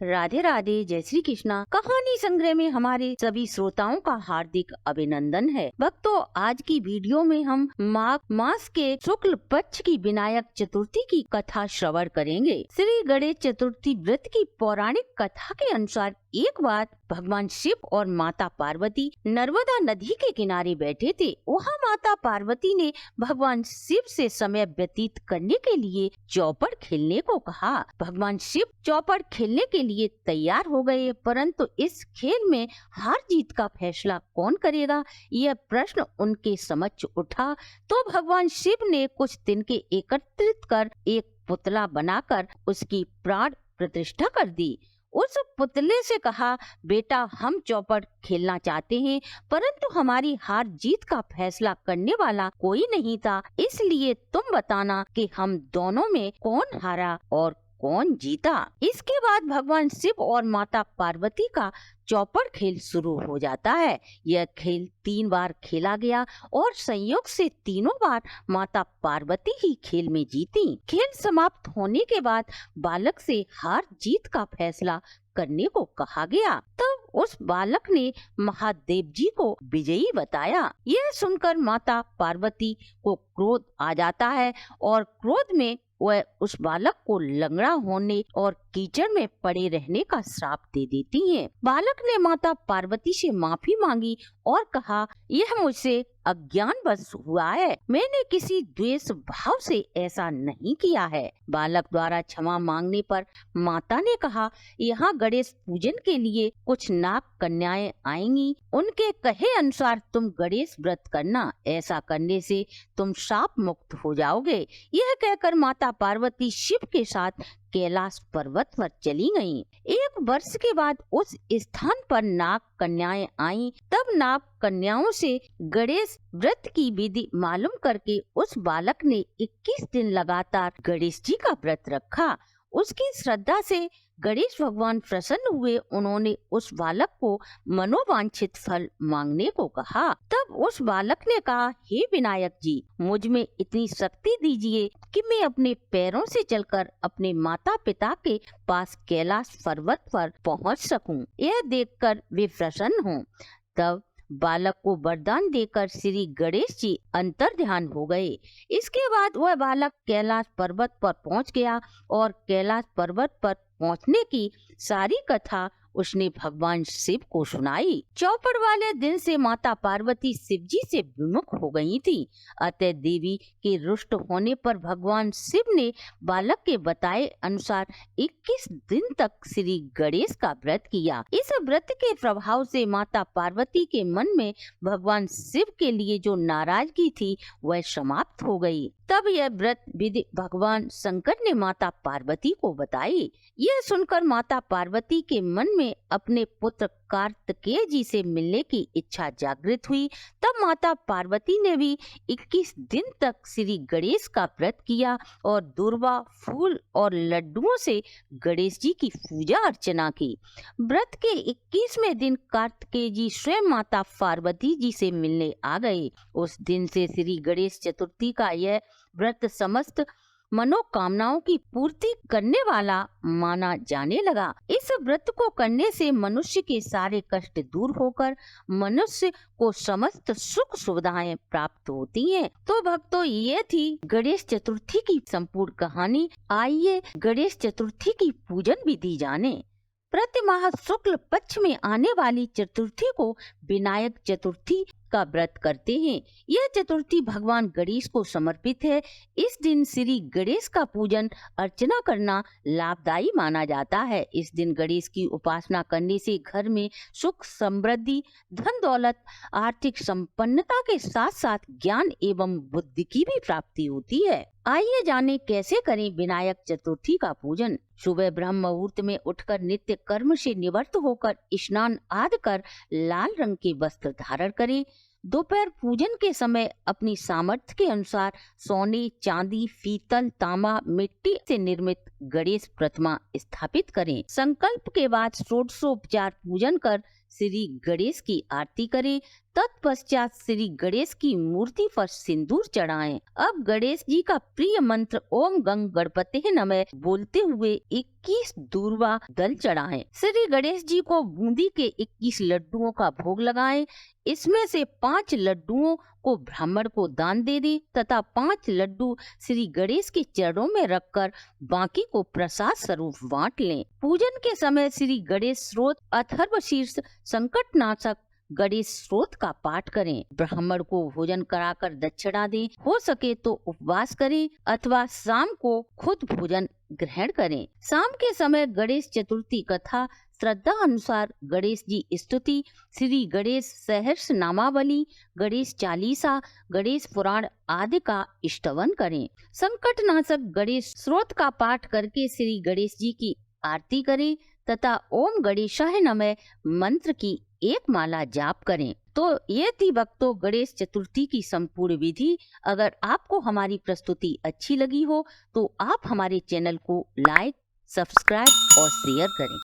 राधे राधे, जय श्री कृष्णा। कहानी संग्रह में हमारे सभी श्रोताओं का हार्दिक अभिनंदन है। भक्तों, आज की वीडियो में हम माघ मास के शुक्ल पक्ष की विनायक चतुर्थी की कथा श्रवण करेंगे। श्री गणेश चतुर्थी व्रत की पौराणिक कथा के अनुसार एक बार भगवान शिव और माता पार्वती नर्मदा नदी के किनारे बैठे थे। वहाँ माता पार्वती ने भगवान शिव से समय व्यतीत करने के लिए चौपड़ खेलने को कहा। भगवान शिव चौपड़ खेलने के लिए तैयार हो गए, परंतु इस खेल में हार जीत का फैसला कौन करेगा, यह प्रश्न उनके समक्ष उठा। तो भगवान शिव ने कुछ दिन के एकत्रित कर एक पुतला बनाकर उसकी प्राण प्रतिष्ठा कर दी। उस पुतले से कहा, बेटा, हम चौपड़ खेलना चाहते हैं, परंतु हमारी हार जीत का फैसला करने वाला कोई नहीं था, इसलिए तुम बताना कि हम दोनों में कौन हारा और कौन जीता। इसके बाद भगवान शिव और माता पार्वती का चौपड़ खेल शुरू हो जाता है। यह खेल 3 बार खेला गया और संयोग से तीनों बार माता पार्वती ही खेल में जीती। खेल समाप्त होने के बाद बालक से हार जीत का फैसला करने को कहा गया। तब उस बालक ने महादेव जी को विजयी बताया। यह सुनकर माता पार्वती को क्रोध आ जाता है और क्रोध में वह उस बालक को लंगड़ा होने और कीचड़ में पड़े रहने का श्राप दे देती हैं। बालक ने माता पार्वती से माफी मांगी और कहा, यह मुझसे अज्ञानवश हुआ है, मैंने किसी द्वेष भाव से ऐसा नहीं किया है। बालक द्वारा क्षमा मांगने पर माता ने कहा, यहाँ गणेश पूजन के लिए कुछ नाग कन्याएं आएंगी, उनके कहे अनुसार तुम गणेश व्रत करना, ऐसा करने से तुम शाप मुक्त हो जाओगे। यह कहकर माता पार्वती शिव के साथ कैलाश पर्वत पर चली गईं। 1 वर्ष के बाद उस स्थान पर नाग कन्याएं आईं। तब नाग कन्याओं से गणेश व्रत की विधि मालूम करके उस बालक ने 21 दिन लगातार गणेश जी का व्रत रखा। उसकी श्रद्धा से गणेश भगवान प्रसन्न हुए। उन्होंने उस बालक को मनोवांछित फल मांगने को कहा। तब उस बालक ने कहा, हे विनायक जी, मुझ में इतनी शक्ति दीजिए कि मैं अपने पैरों से चलकर अपने माता पिता के पास कैलाश पर्वत पर पहुंच सकूं। यह देखकर वे प्रसन्न हों। तब बालक को वरदान देकर श्री गणेश जी अंतर्ध्यान हो गए। इसके बाद वह बालक कैलाश पर्वत पर पहुंच गया और कैलाश पर्वत पर पहुंचने की सारी कथा उसने भगवान शिव को सुनाई। चौपड़ वाले दिन से माता पार्वती शिव जी से विमुख हो गई थी। अतः देवी के रुष्ट होने पर भगवान शिव ने बालक के बताए अनुसार 21 दिन तक श्री गणेश का व्रत किया। इस व्रत के प्रभाव से माता पार्वती के मन में भगवान शिव के लिए जो नाराजगी थी वह समाप्त हो गई। तब यह व्रत विधि भगवान शंकर ने माता पार्वती को बताई। यह सुनकर माता पार्वती के मन में अपने पुत्र कार्तिकेय जी से मिलने की इच्छा जागृत हुई। तब माता पार्वती ने भी 21 दिन तक श्री गणेश का व्रत किया और दूर्वा, फूल और लड्डुओं से गणेश जी की पूजा अर्चना की। व्रत के 21वें दिन कार्तिकेय जी स्वयं माता पार्वती जी से मिलने आ गए। उस दिन से श्री गणेश चतुर्थी का यह व्रत समस्त मनोकामनाओं की पूर्ति करने वाला माना जाने लगा। इस व्रत को करने से मनुष्य के सारे कष्ट दूर होकर मनुष्य को समस्त सुख सुविधाएं प्राप्त होती हैं। तो भक्तों, ये थी गणेश चतुर्थी की संपूर्ण कहानी। आइए गणेश चतुर्थी की पूजन विधि जाने। प्रति माह शुक्ल पक्ष में आने वाली चतुर्थी को विनायक चतुर्थी का व्रत करते हैं। यह चतुर्थी भगवान गणेश को समर्पित है। इस दिन श्री गणेश का पूजन अर्चना करना लाभदायी माना जाता है। इस दिन गणेश की उपासना करने से घर में सुख, समृद्धि, धन दौलत, आर्थिक संपन्नता के साथ साथ ज्ञान एवं बुद्धि की भी प्राप्ति होती है। आइए जाने कैसे करें विनायक चतुर्थी का पूजन। सुबह ब्रह्म मुहूर्त में उठकर नित्य कर्म से निवृत्त होकर स्नान आदि कर लाल रंग के वस्त्र धारण करें। दोपहर पूजन के समय अपनी सामर्थ्य के अनुसार सोने, चांदी, पीतल, तांबा, मिट्टी से निर्मित गणेश प्रतिमा स्थापित करें। संकल्प के बाद षोडशोपचार पूजन कर श्री गणेश की आरती करें। तत्पश्चात श्री गणेश की मूर्ति पर सिंदूर चढ़ाएं। अब गणेश जी का प्रिय मंत्र ओम गंग गणपते नमः बोलते हुए 21 दूर्वा दल चढ़ाएं। श्री गणेश जी को बूंदी के 21 लड्डुओं का भोग लगाएं। इसमें से 5 लड्डुओं को ब्राह्मण को दान दे दें तथा 5 लड्डू श्री गणेश के चरणों में रखकर बाकी को प्रसाद स्वरूप बांट लें। पूजन के समय श्री गणेश स्रोत अथर्वशीर्ष संकटनाशक गणेश स्रोत का पाठ करें। ब्राह्मण को भोजन कराकर दक्षिणा दें। हो सके तो उपवास करें अथवा शाम को खुद भोजन ग्रहण करें। शाम के समय गणेश चतुर्थी कथा, श्रद्धा अनुसार गणेश जी स्तुति, श्री गणेश सहस्र नामावली, गणेश चालीसा, गणेश पुराण आदि का स्तवन करें। संकटनाशक गणेश स्रोत का पाठ करके श्री गणेश जी की आरती करें तथा ओम गणेशाय नमः मंत्र की एक माला जाप करें। तो ये थी भक्तों गणेश चतुर्थी की संपूर्ण विधि। अगर आपको हमारी प्रस्तुति अच्छी लगी हो तो आप हमारे चैनल को लाइक, सब्सक्राइब और शेयर करें।